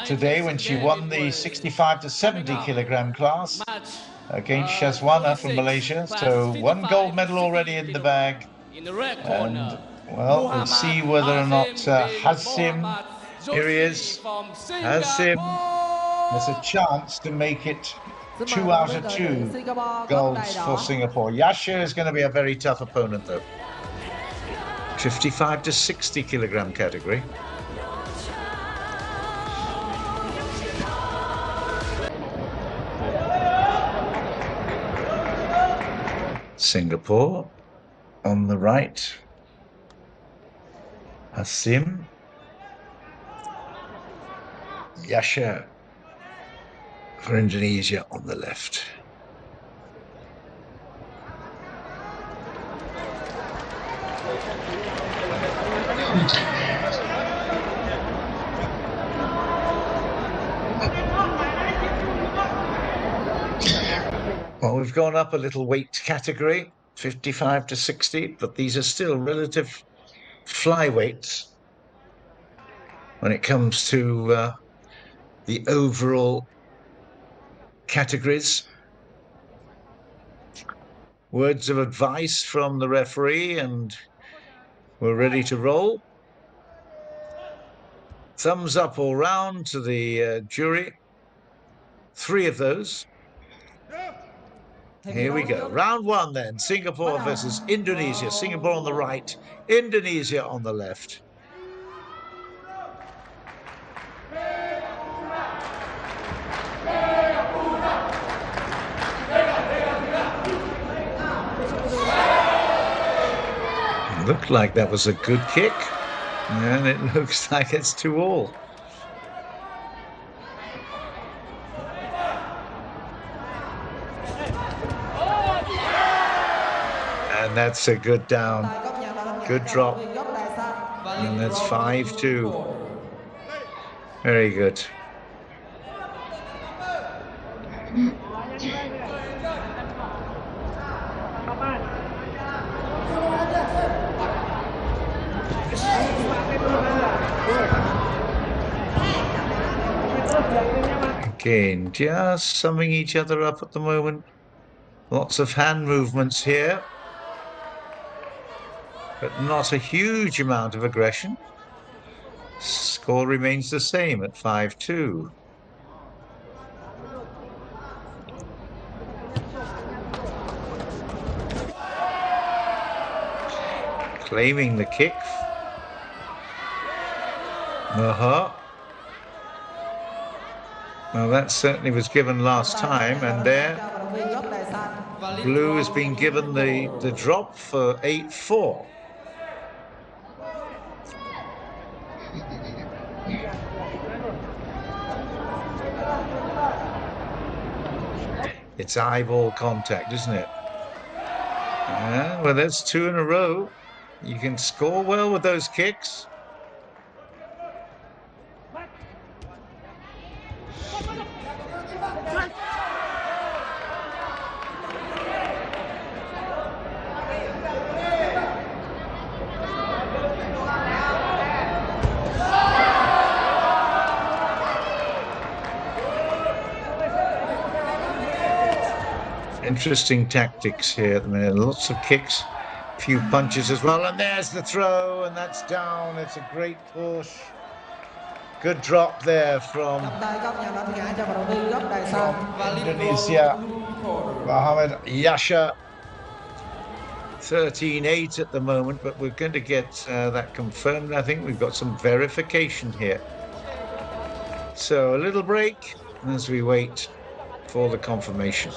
today when she won the 65 to 70 kilogram class against Shazwana from Malaysia. So one gold medal already in the bag. And, well, we'll see whether or not Hazim, here he is, Hazim has a chance to make it 2 out of 2 golds for Singapore. Yasha is going to be a very tough opponent, though. 55 to 60 kilogram category. Singapore on the right. Hazim. Yasha for Indonesia on the left. Well, we've gone up a little weight category, 55 to 60, but these are still relative flyweights when it comes to the overall categories. Words of advice from the referee, and we're ready to roll. Thumbs up all round to the jury. 3 of those. Here we go. Round 1 then. Singapore versus Indonesia. Singapore on the right, Indonesia on the left. Looked like that was a good kick, and it looks like it's 2-all. And that's a good down, good drop, and that's 5-2. Very good. Again, just summing each other up at the moment. Lots of hand movements here, but not a huge amount of aggression. Score remains the same at 5-2. Claiming the kick. Well, that certainly was given last time, and there Blue has been given the drop for 8-4. It's eyeball contact, isn't it? Yeah, well, that's 2 in a row. You can score well with those kicks. Interesting tactics here at the minute. Lots of kicks, a few punches as well. And there's the throw, and that's down. It's a great push. Good drop there from Indonesia. Mohamad Yasha. 13-8 at the moment, but we're going to get that confirmed. I think we've got some verification here. So a little break as we wait for the confirmation.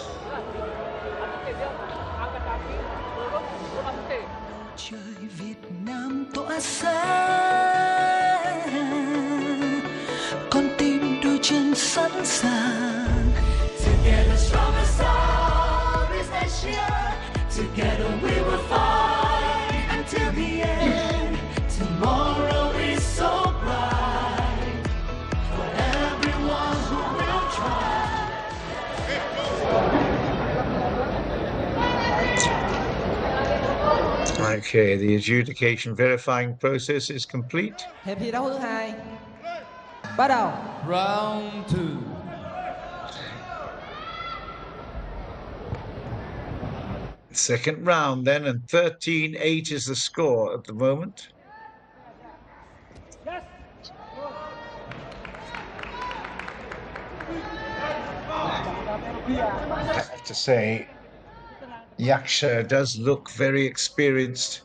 Together strong as Southeast Asia. Together we will fight until the end. Tomorrow is so bright for everyone who will try. Okay, the adjudication verifying process is complete. Bắt đầu. Round 2. Second round then, and 13-8 is the score at the moment. I have to say, Yaksha does look very experienced.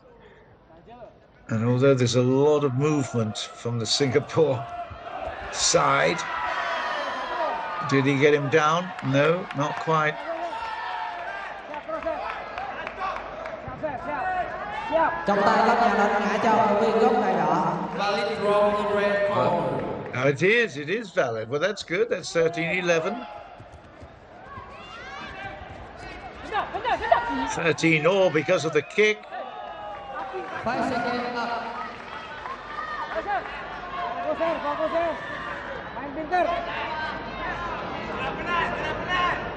And although there's a lot of movement from the Singapore side, did he get him down? No, not quite. Trong tay có nhà lên ngã cho viên gốc này đỏ. Valid draw in red corner. It is valid. Well, that's good. That's 13-11. 13-all because of the kick. 5 seconds up.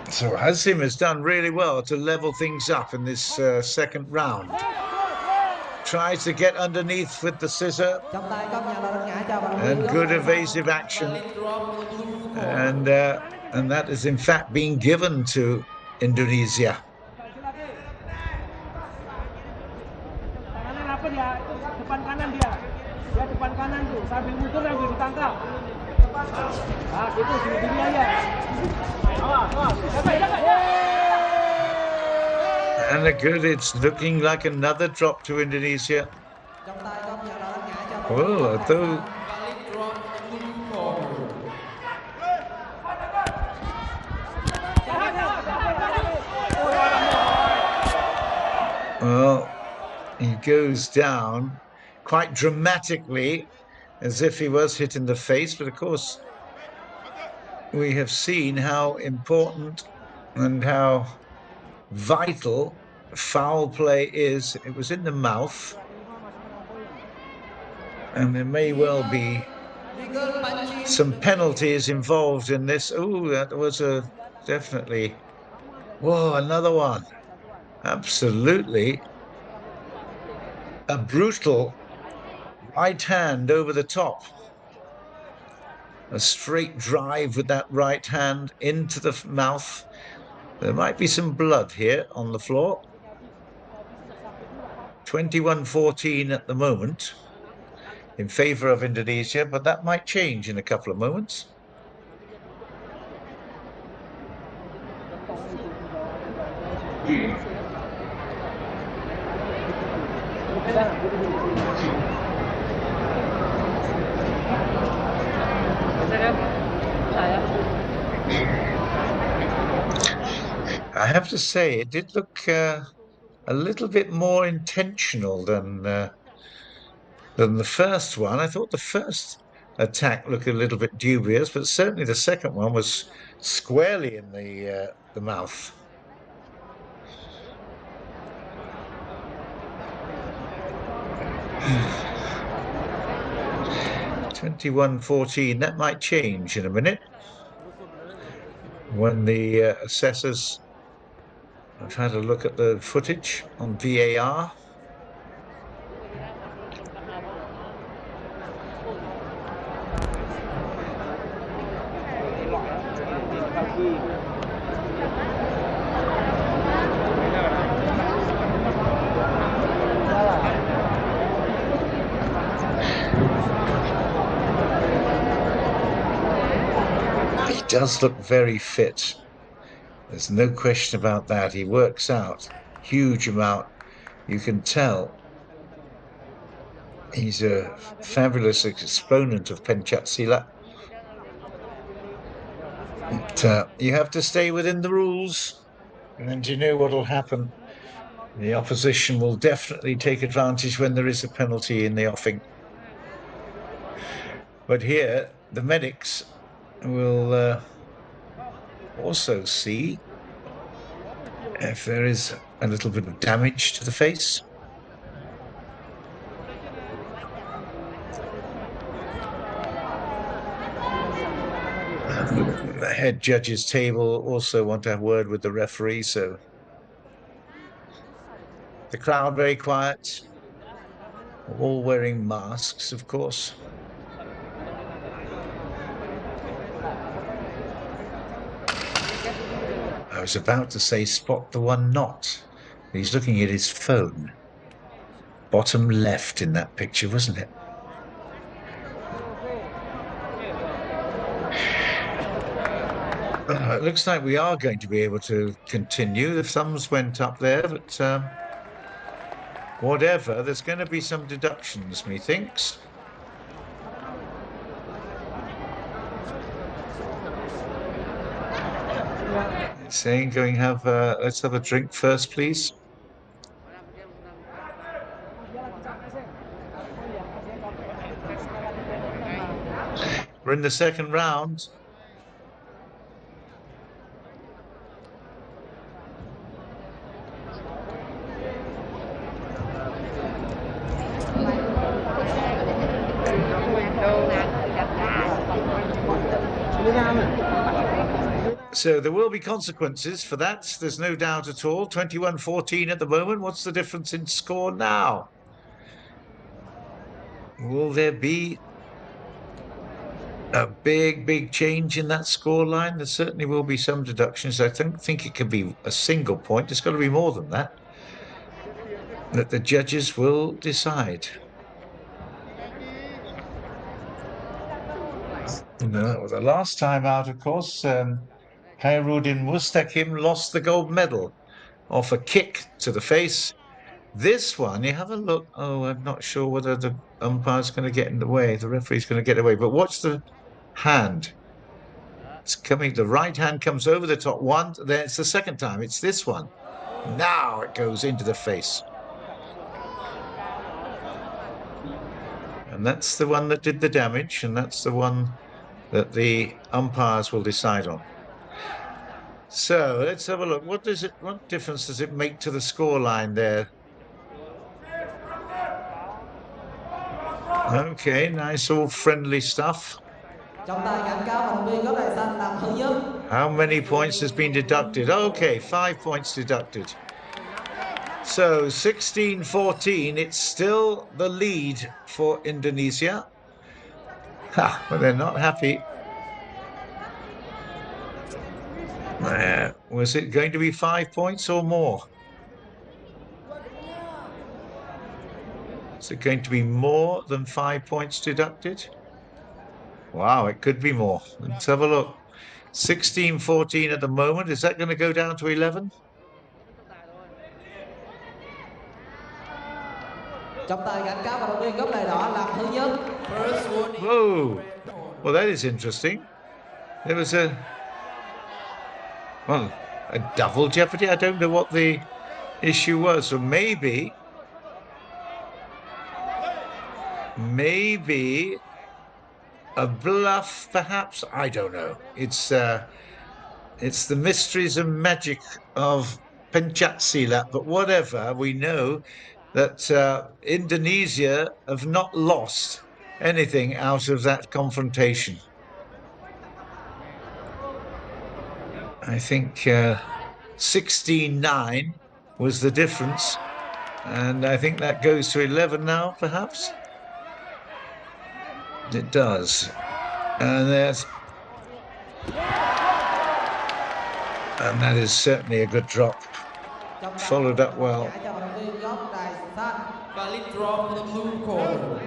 So Hazim has done really well to level things up in this second round. Tries to get underneath with the scissor, and good evasive action, and that is in fact being given to Indonesia. And it's looking like another drop to Indonesia. Oh, although well, he goes down quite dramatically, as if he was hit in the face, but of course we have seen how important and how vital foul play is. It was in the mouth, and there may well be some penalties involved in this. Oh, that was definitely. Whoa, another one. Absolutely a brutal right hand over the top. A straight drive with that right hand into the mouth. There might be some blood here on the floor. 21-14 at the moment in favor of Indonesia, but that might change in a couple of moments. I have to say, it did look a little bit more intentional than the first one. I thought the first attack looked a little bit dubious, but certainly the second one was squarely in the mouth. (21-14). That might change in a minute when the assessors have had a look at the footage on VAR. He does look very fit. There's no question about that. He works out a huge amount. You can tell he's a fabulous exponent of Pencak Silat. But you have to stay within the rules, and you know what will happen. The opposition will definitely take advantage when there is a penalty in the offing. But here, the medics will also see if there is a little bit of damage to the face. The head judges table also want to have a word with the referee, so the crowd very quiet, all wearing masks, of course. I was about to say spot the one not. He's looking at his phone. Bottom left in that picture, wasn't it? It looks like we are going to be able to continue. The thumbs went up there, but whatever, there's going to be some deductions, methinks. Saying, going have let's have a drink first, please. We're in the second round. So there will be consequences for that. There's no doubt at all. 21-14 at the moment. What's the difference in score now? Will there be a big change in that score line? There certainly will be some deductions. I don't think it could be a single point. It's got to be more than that the judges will decide. No, the last time out, of course, Khairuddin Mustaqim lost the gold medal off a kick to the face. This one, you have a look. Oh, I'm not sure whether the umpire's going to get in the way. The referee's going to get away. But watch the hand. It's coming. The right hand comes over the top one. Then it's the second time. It's this one. Now it goes into the face. And that's the one that did the damage. And that's the one that the umpires will decide on. So let's have a look. What difference does it make to the scoreline there? Okay, nice, all friendly stuff. How many points has been deducted? Okay, 5 points deducted. So 16-14, it's still the lead for Indonesia. Ha, but they're not happy. Was it going to be 5 points or more? Is it going to be more than 5 points deducted? Wow, it could be more. Let's have a look. 16-14 at the moment. Is that going to go down to 11? Whoa! Well, that is interesting. There was a double jeopardy. I don't know what the issue was. So maybe a bluff, perhaps. I don't know. It's the mysteries and magic of Pencak Silat. But whatever, we know that Indonesia have not lost anything out of that confrontation. I think 16-9 was the difference, and I think that goes to 11 now, perhaps. It does, and that is certainly a good drop. Followed up well. Valid drop for the blue corner.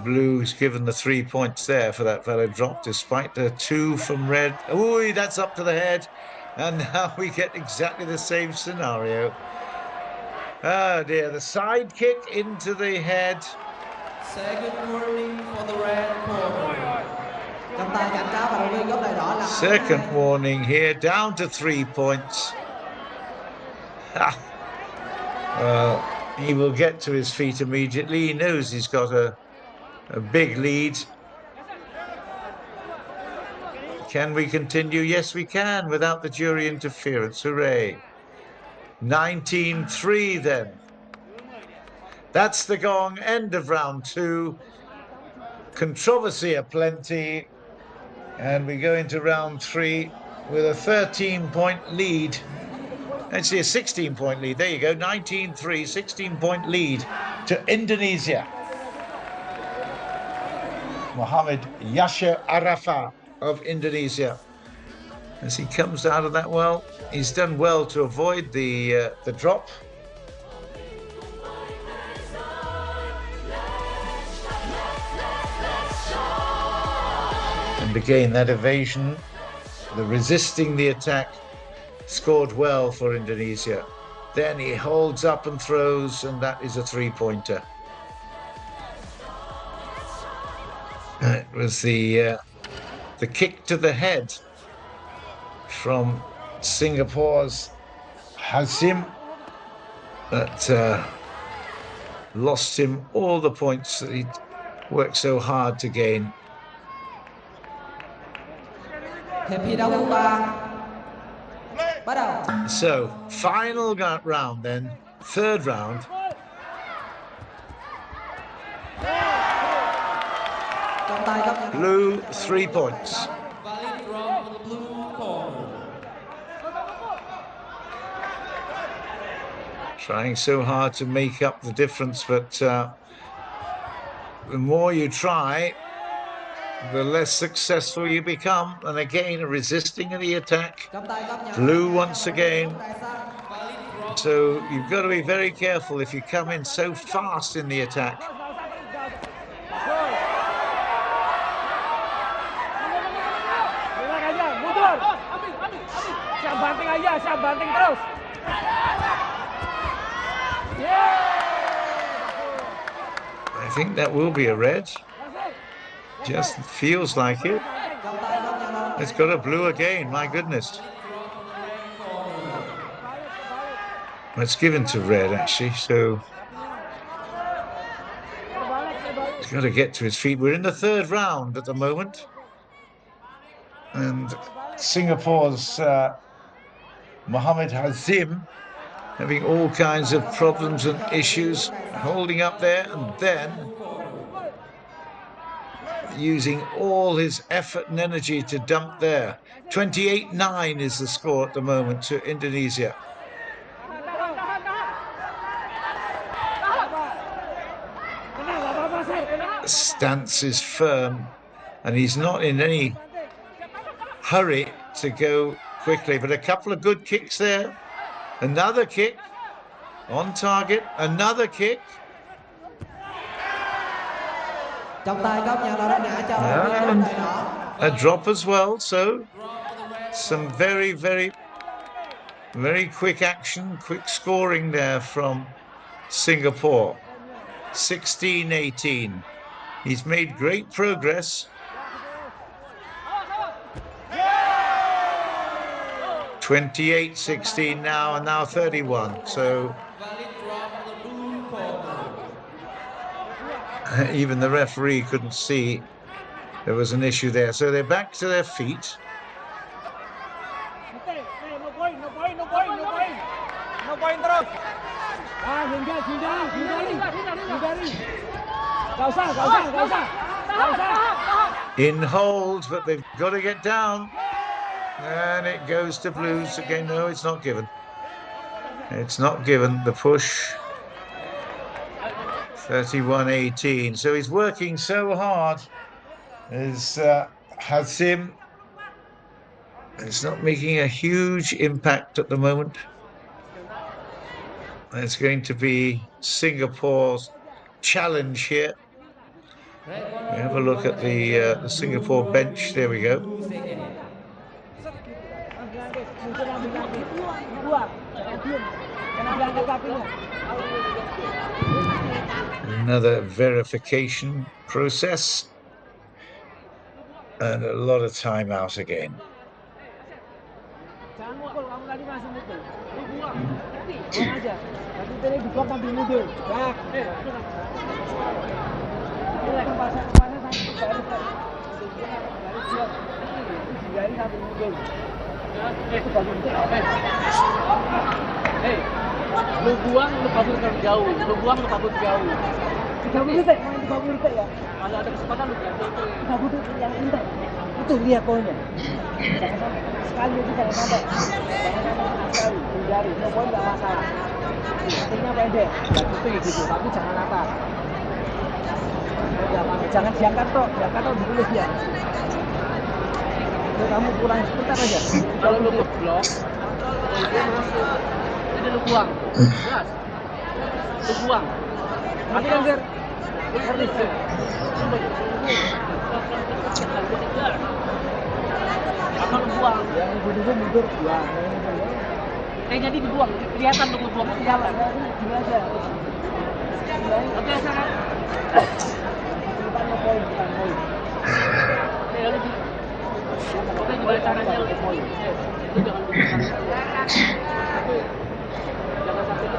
Blue's given the 3 points there for that valid drop, despite the 2 from red. Ooh, that's up to the head. And now we get exactly the same scenario. Oh dear, the side kick into the head. Second warning for the red corner. Second warning here, down to 3 points. Well, he will get to his feet immediately. He knows he's got a big lead. Can we continue? Yes, we can, without the jury interference. Hooray. 19-3 then. That's the gong. End of round 2. Controversy aplenty. And we go into round 3 with a 13-point lead. Actually, a 16-point lead. There you go. 19-3, 16-point lead to Indonesia. Mohamad Yasser Arafat of Indonesia. As he comes out of that well, he's done well to avoid the drop. And again, that evasion, the resisting the attack, scored well for Indonesia. Then he holds up and throws, and that is a three-pointer. It was the kick to the head from Singapore's Hazim that lost him all the points that he'd worked so hard to gain. So, final round then, third round. Blue, 3 points. Trying so hard to make up the difference, but the more you try, the less successful you become. And again, resisting the attack. Blue once again. So you've got to be very careful if you come in so fast in the attack. I think that will be a red. Just feels like it. It's got a blue again, my goodness. It's given to red, actually, so he's got to get to his feet. We're in the third round at the moment. And Singapore's Mohamad Hazim having all kinds of problems and issues, holding up there, and then using all his effort and energy to dump there. 28-9 is the score at the moment to Indonesia. The stance is firm, and he's not in any hurry to go quickly, but a couple of good kicks there. Another kick on target, another kick. A drop as well, so some very quick action, quick scoring there from Singapore. 16-18. He's made great progress. 28-16 now, and now 31. So even the referee couldn't see there was an issue there. So they're back to their feet. In hold, but they've got to get down. And it goes to blues again. No, it's not given. It's not given, the push. 31-18. So he's working so hard. Is Hazim. It's not making a huge impact at the moment. It's going to be Singapore's challenge here. We have a look at the Singapore bench. There we go. Another verification process. And a lot of time out again. Lu buang, lu kabur jauh. Lu buang, lu kabur jauh. 30 detik, main 30 detik ya. Kalau ada kesempatan lu ganti itu. 30 detik yang indah. Itu lihat poinnya. Sekali aja jangan sampai. Sekali, hindari. No poin nggak masalah. Pentingnya pendek, nggak putih gitu. Tapi jangan atas. Jangan diangkat toh, ditulis ya. Kamu pulang sebentar aja. Kalau lu keblok, dia masuk. Jadi lu buang. Jelas. Lu buang. Atau biar ngerti sih. Atau lu buang. Yang mundur mundur buang. Jadi dibuang. Kelihatan lu buang ke jalan. Ini aja. Oke, sangat. Bukan poin. Ya, lu oke, gimana caranya lu poin? Itu jangan lupa. Jangan sampai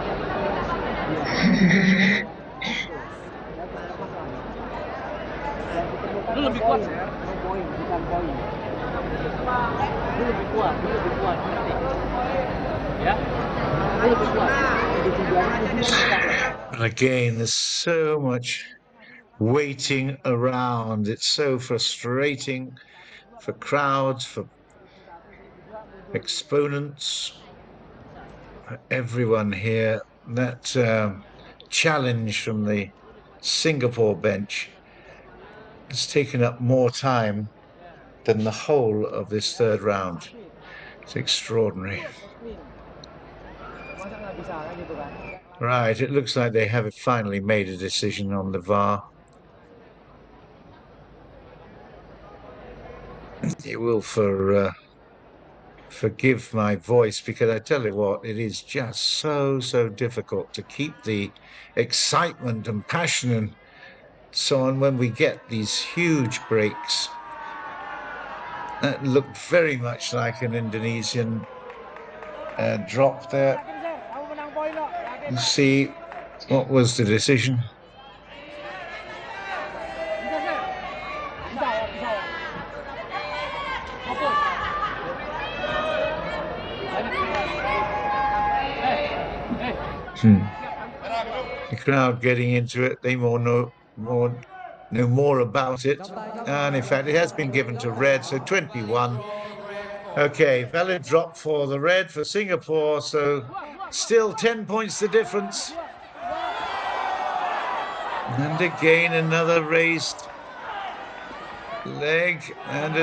lu lebih kuat, poin, bukan poin. Lu lebih kuat. Ya? Lu lebih kuat. And again, there's so much waiting around. It's so frustrating for crowds, for exponents, for everyone here. That challenge from the Singapore bench has taken up more time than the whole of this third round. It's extraordinary. Right, it looks like they have finally made a decision on the VAR. You will forgive my voice, because I tell you what, it is just so difficult to keep the excitement and passion and so on when we get these huge breaks. That looked very much like an Indonesian drop there. You see, what was the decision? The crowd getting into it, they know more about it, and in fact it has been given to red, so 21. Okay, valid drop for the red for Singapore, so still 10 points the difference. And again another raised leg, and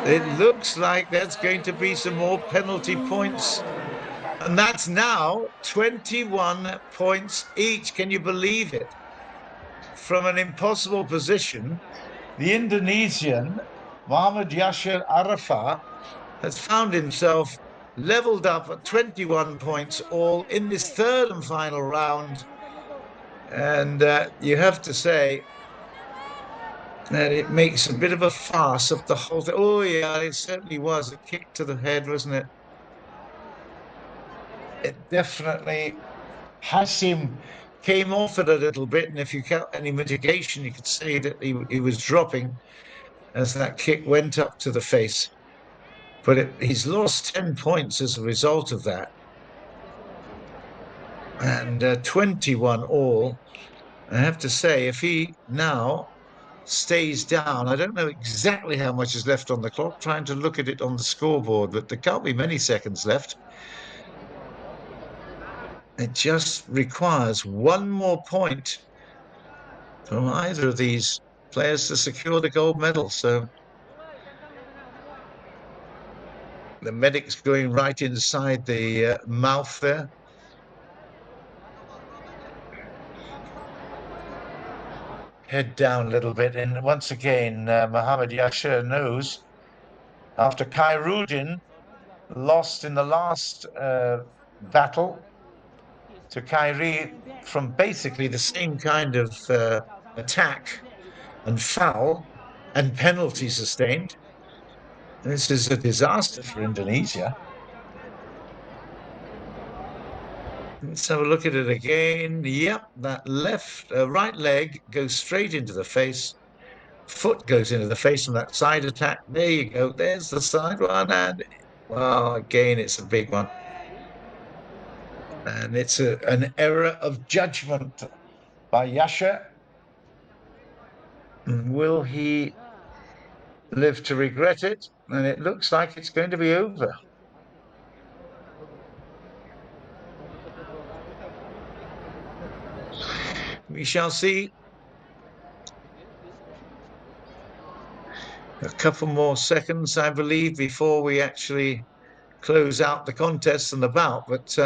it looks like that's going to be some more penalty points. And that's now 21 points each. Can you believe it? From an impossible position, the Indonesian, Mohamad Yasir Arafah, has found himself leveled up at 21 points all in this third and final round. And you have to say that it makes a bit of a farce of the whole thing. Oh, yeah, it certainly was a kick to the head, wasn't it? It definitely, Hazim came off it a little bit, and if you count any mitigation, you could see that he was dropping as that kick went up to the face. But he's lost 10 points as a result of that. And 21 all. I have to say, if he now stays down, I don't know exactly how much is left on the clock, trying to look at it on the scoreboard, but there can't be many seconds left. It just requires one more point from either of these players to secure the gold medal. So the medic's going right inside the mouth there. Head down a little bit, and once again Mohamad Yasir knows, after Khairuddin lost in the last battle to Kairi from basically the same kind of attack and foul and penalty sustained. This is a disaster for Indonesia. Let's have a look at it again. Yep, that right leg goes straight into the face. Foot goes into the face from that side attack. There you go. There's the side one, and well, again, it's a big one. And it's an error of judgment by Yasir. Will he live to regret it? And it looks like it's going to be over. We shall see. A couple more seconds, I believe, before we actually close out the contest and the bout. But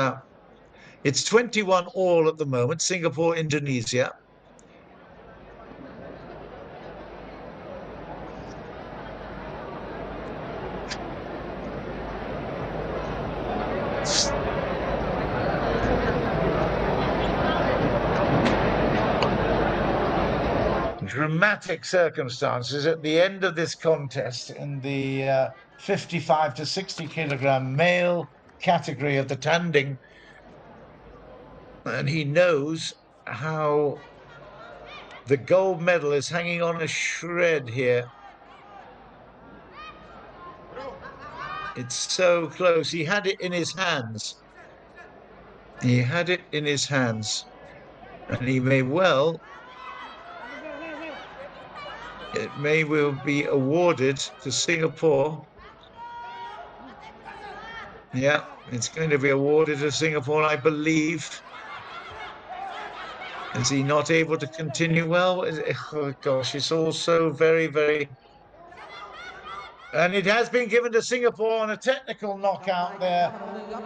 it's 21 all at the moment, Singapore, Indonesia. Dramatic circumstances at the end of this contest in the 55 to 60 kilogram male category of the Tanding. And he knows how the gold medal is hanging on a shred here. It's so close. He had it in his hands. He had it in his hands. And he may well, it may well be awarded to Singapore. Yeah, it's going to be awarded to Singapore, I believe. Is he not able to continue well? Oh gosh, it's all so very, very... And it has been given to Singapore on a technical knockout there,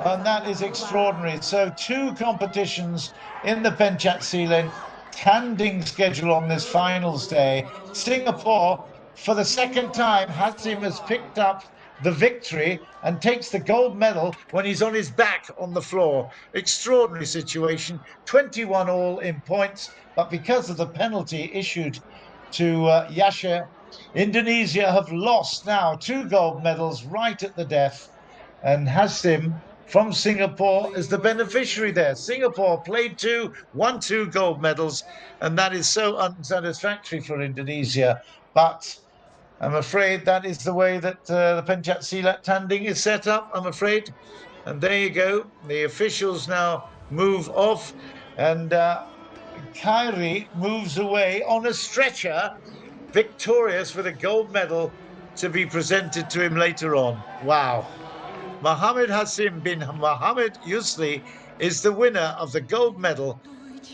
and that is extraordinary. So 2 competitions in the Pencak Silat Tanding schedule on this finals day. Singapore, for the second time, Hazim has picked up the victory and takes the gold medal when he's on his back on the floor. Extraordinary situation, 21 all in points, but because of the penalty issued to Yasha, Indonesia have lost now 2 gold medals right at the death, and Hazim from Singapore is the beneficiary there. Singapore played 2, won 2 gold medals, and that is so unsatisfactory for Indonesia. But I'm afraid that is the way that the Pencak Silat Tanding is set up, I'm afraid. And there you go. The officials now move off, and Khairi moves away on a stretcher, victorious with a gold medal to be presented to him later on. Wow. Mohamad Hazim bin Mohamad Yusli is the winner of the gold medal,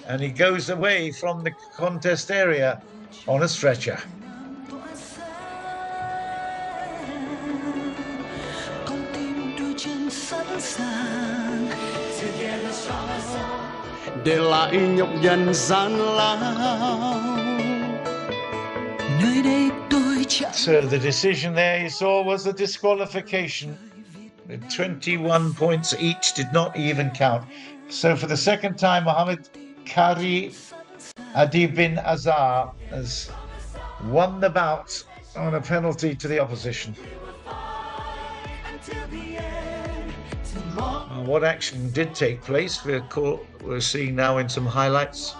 and he goes away from the contest area on a stretcher. Để lại nhọc nhằn gian lao. Nơi đây tôi chẳng. So the decision there you saw was the disqualification. The 21 points each did not even count. So for the second time, Mohamad Khairi Adi bin Azhar has won the bout on a penalty to the opposition. What action did take place, we're seeing now in some highlights.